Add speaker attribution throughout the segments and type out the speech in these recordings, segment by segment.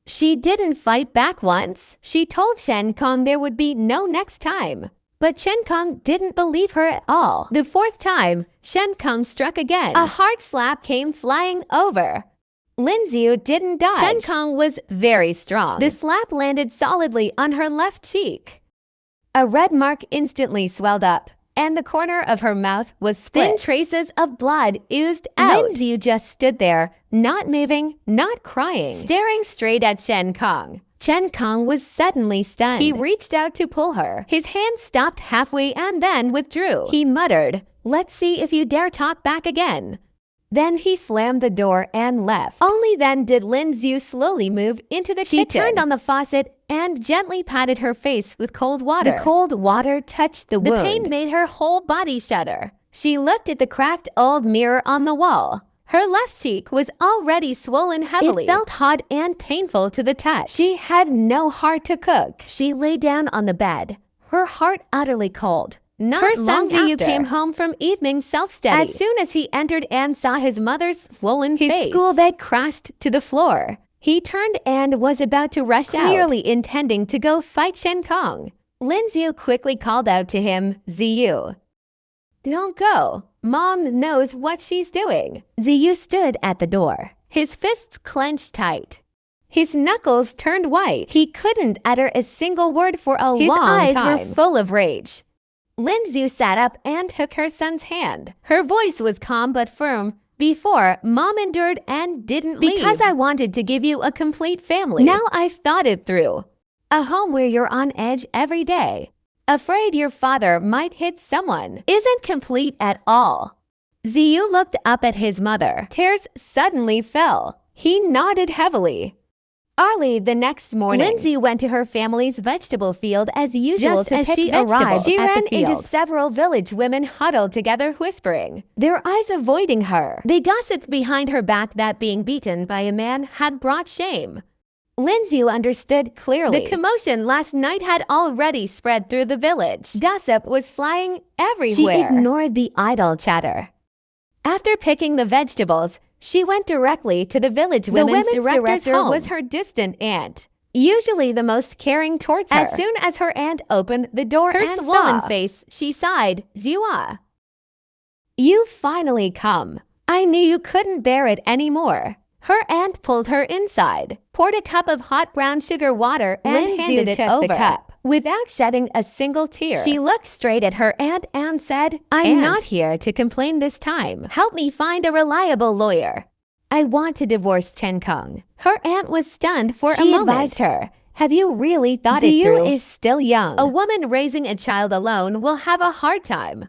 Speaker 1: She didn't fight back once. She told Chen Kong there would be no next time. But Chen Kong didn't believe her at all. The fourth time, Chen Kong struck again. A hard slap came flying over. Lin Xiu didn't dodge. Chen Kong was very strong. The slap landed solidly on her left cheek. A red mark instantly swelled up, and the corner of her mouth was split. Thin traces of blood oozed out. Lin Xiu just stood there, not moving, not crying, staring straight at Chen Kong. Chen Kong was suddenly stunned. He reached out to pull her. His hand stopped halfway and then withdrew. He muttered, "Let's see if you dare talk back again." Then he slammed the door and left. Only then did Lin Xiu slowly move into the kitchen. She turned on the faucet and gently patted her face with cold water. The cold water touched the wound. The pain made her whole body shudder. She looked at the cracked old mirror on the wall. Her left cheek was already swollen heavily. It felt hot and painful to the touch. She had no heart to cook. She lay down on the bed, her heart utterly cold. Her son Ziyu came home from evening self-study. As soon as he entered and saw his mother's swollen face, his school bag crashed to the floor. He turned and was about to rush out, clearly intending to go fight Chen Kong. Lin Xiu quickly called out to him, "Ziyu, don't go. Mom knows what she's doing." Ziyu stood at the door, his fists clenched tight. His knuckles turned white. He couldn't utter a single word for a long time. His eyes were full of rage. Lin Xiu sat up and took her son's hand. Her voice was calm but firm. "Before, Mom endured and didn't leave. Because I wanted to give you a complete family. Now I've thought it through. A home where you're on edge every day, afraid your father might hit someone, isn't complete at all." Ziyu looked up at his mother. Tears suddenly fell. He nodded heavily. Early the next morning, Lindsay went to her family's vegetable field as usual. Just as she arrived, she ran into several village women huddled together whispering, their eyes avoiding her. They gossiped behind her back that being beaten by a man had brought shame. Lindsay understood clearly. The commotion last night had already spread through the village. Gossip was flying everywhere. She ignored the idle chatter. After picking the vegetables, she went directly to the village women's director's home. Was her distant aunt, usually the most caring towards her. As soon as her aunt opened the door her swollen face, she sighed, "Zua, you've finally come. I knew you couldn't bear it anymore." Her aunt pulled her inside, poured a cup of hot brown sugar water, and handed it over. The cup. Without shedding a single tear, she looked straight at her aunt and said, "I'm not here to complain this time. Help me find a reliable lawyer. I want to divorce Chen Kong." Her aunt was stunned for a moment. She advised her, "Have you really thought it through? Ziyu is still young. A woman raising a child alone will have a hard time."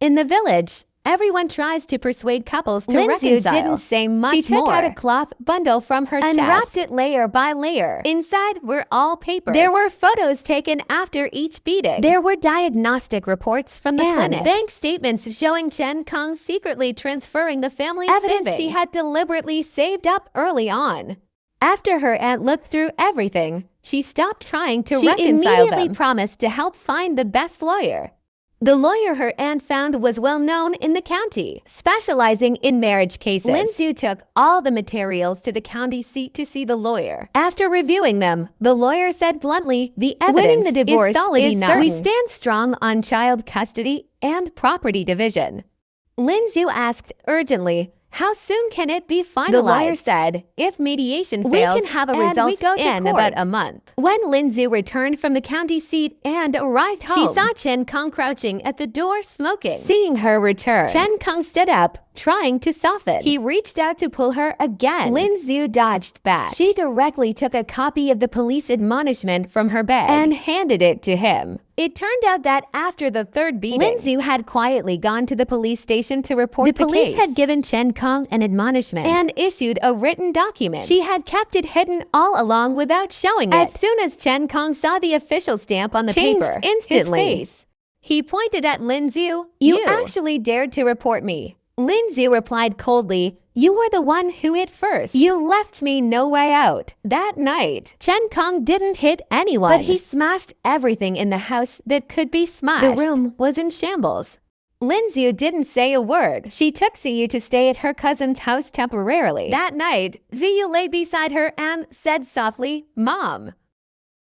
Speaker 1: In the village, everyone tries to persuade couples to reconcile. Didn't say much more. She took out a cloth bundle from her chest, unwrapped it layer by layer. Inside were all papers. There were photos taken after each beating. There were diagnostic reports from the clinic, bank statements showing Chen Kong secretly transferring the family's evidence she had deliberately saved up early on. After her aunt looked through everything, she stopped trying to reconcile them. She immediately promised to help find the best lawyer. The lawyer her aunt found was well known in the county, specializing in marriage cases. Lin Xiu took all the materials to the county seat to see the lawyer. After reviewing them, the lawyer said bluntly, "The evidence winning the divorce is solid enough. We stand strong on child custody and property division." Lin Xiu asked urgently, "How soon can it be finalized?" The lawyer said, "If mediation fails, we can have a result in about a month." When Lin Xiu returned from the county seat and arrived home, she saw Chen Kong crouching at the door smoking. Seeing her return, Chen Kong stood up, trying to soften. He reached out to pull her again. Lin Xiu dodged back. She directly took a copy of the police admonishment from her bag and handed it to him. It turned out that after the third beating, Lin Xiu had quietly gone to the police station to report the case. The police had given Chen Kong an admonishment and issued a written document. She had kept it hidden all along without showing it. As soon as Chen Kong saw the official stamp on the paper, instantly, his face. He pointed at Lin Xiu. You actually dared to report me." Lin Xiu replied coldly, "You were the one who hit first. You left me no way out." That night, Chen Kong didn't hit anyone, but he smashed everything in the house that could be smashed. The room was in shambles. Lin Xiu didn't say a word. She took Ziyu to stay at her cousin's house temporarily. That night, Ziyu lay beside her and said softly, "Mom,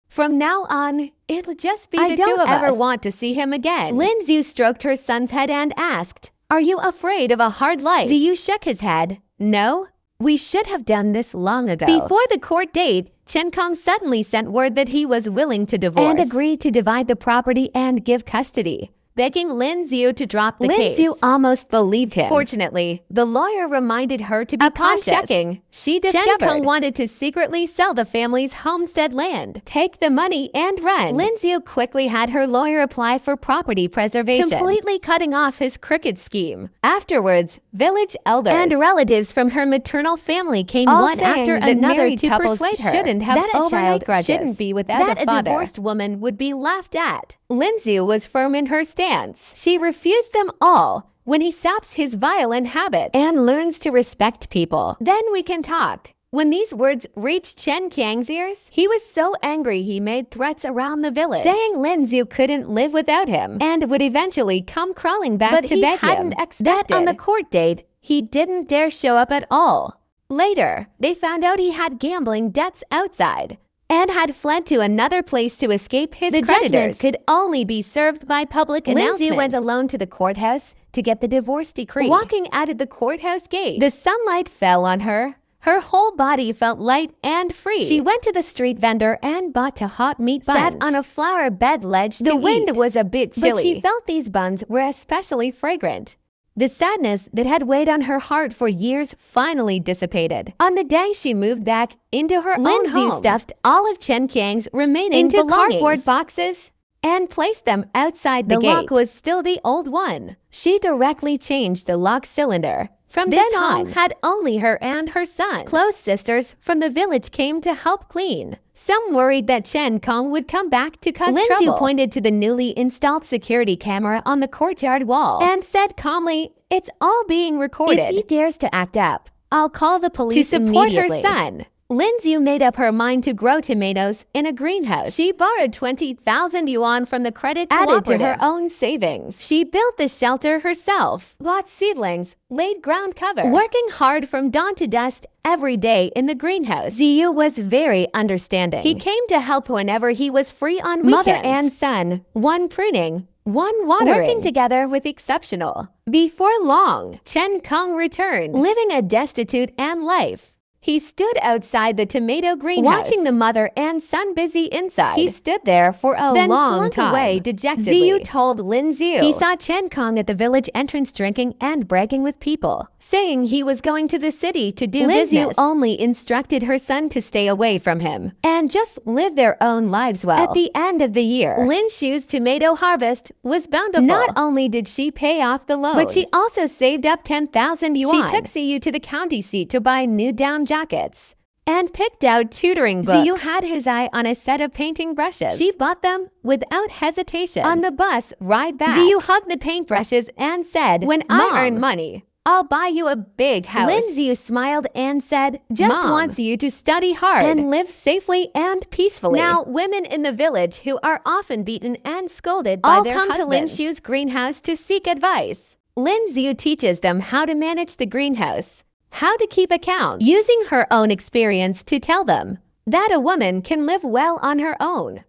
Speaker 1: from now on, it'll just be the two of us. I don't ever want to see him again." Lin Xiu stroked her son's head and asked, "Are you afraid of a hard life?" Ziyu shook his head. "No, we should have done this long ago." Before the court date, Chen Kong suddenly sent word that he was willing to divorce and agreed to divide the property and give custody, begging Lin Xiu to drop the case. Lin Xiu almost believed him. Fortunately, the lawyer reminded her to be cautious. Upon checking, she discovered Chen Kong wanted to secretly sell the family's homestead land, take the money, and run. Lin Xiu quickly had her lawyer apply for property preservation, completely cutting off his crooked scheme. Afterwards, village elders and relatives from her maternal family came one after another to persuade her shouldn't have that a child shouldn't be without a father. That a divorced woman would be laughed at. Lin Xiu was firm in her stance. She refused them all. When he stops his violent habits and learns to respect people, then we can talk. When these words reached Chen Kang's ears, he was so angry he made threats around the village, saying Lin Xiu couldn't live without him and would eventually come crawling back to beg him. But he hadn't expected that on the court date, he didn't dare show up at all. Later, they found out he had gambling debts outside and had fled to another place to escape his creditors. The judgment could only be served by public announcement. Lin Xiu went alone to the courthouse to get the divorce decree. Walking out of the courthouse gate, the sunlight fell on her. Her whole body felt light and free. She went to the street vendor and bought a hot meat buns. Sat on a flower bed ledge to eat. The wind was a bit chilly, but she felt these buns were especially fragrant. The sadness that had weighed on her heart for years finally dissipated. On the day she moved back into her own home, Lin Xiu stuffed all of Chen Kang's remaining belongings into cardboard boxes and placed them outside the gate. The lock was still the old one. She directly changed the lock cylinder. From then on, had only her and her son. Close sisters from the village came to help clean. Some worried that Chen Kong would come back to cause trouble. Lin Xiu pointed to the newly installed security camera on the courtyard wall and said calmly, "It's all being recorded. If he dares to act up, I'll call the police to support her son." Lin Xiu made up her mind to grow tomatoes in a greenhouse. She borrowed 20,000 yuan from the credit cooperative, added to her own savings. She built the shelter herself, bought seedlings, laid ground cover, working hard from dawn to dusk every day in the greenhouse. Ziyu was very understanding. He came to help whenever he was free on weekends. Mother and son, one pruning, one watering, working together with exceptional. Before long, Chen Kong returned, living a destitute and life. He stood outside the tomato greenhouse, watching the mother and son busy inside. He stood there for a long time, away dejectedly. Ziyu told Lin Xiu he saw Chen Kong at the village entrance drinking and bragging with people, saying he was going to the city to do business. Lin Xiu only instructed her son to stay away from him and just live their own lives well. At the end of the year, Lin Xiu's tomato harvest was bountiful. Not only did she pay off the loan, but she also saved up 10,000 yuan. She took Ziyu to the county seat to buy new down jackets and picked out tutoring books. Ziyu had his eye on a set of painting brushes. She bought them without hesitation. On the bus ride back, Ziyu hugged the paintbrushes and said, "When I earn money, I'll buy you a big house." Lin Xiu smiled and said, "Just wants you to study hard and live safely and peacefully." Now, women in the village who are often beaten and scolded by their husbands all come to Lin Xiu's greenhouse to seek advice. Lin Xiu teaches them how to manage the greenhouse, how to keep accounts, using her own experience to tell them that a woman can live well on her own.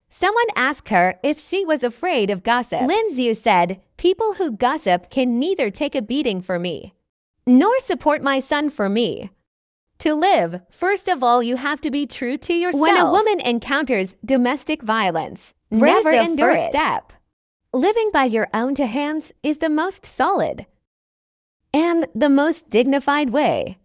Speaker 1: Someone asked her if she was afraid of gossip. Lin Xiu said, "People who gossip can neither take a beating for me, nor support my son for me. To live, first of all, you have to be true to yourself." When a woman encounters domestic violence, never endure it. First step. Living by your own two hands is the most solid and the most dignified way.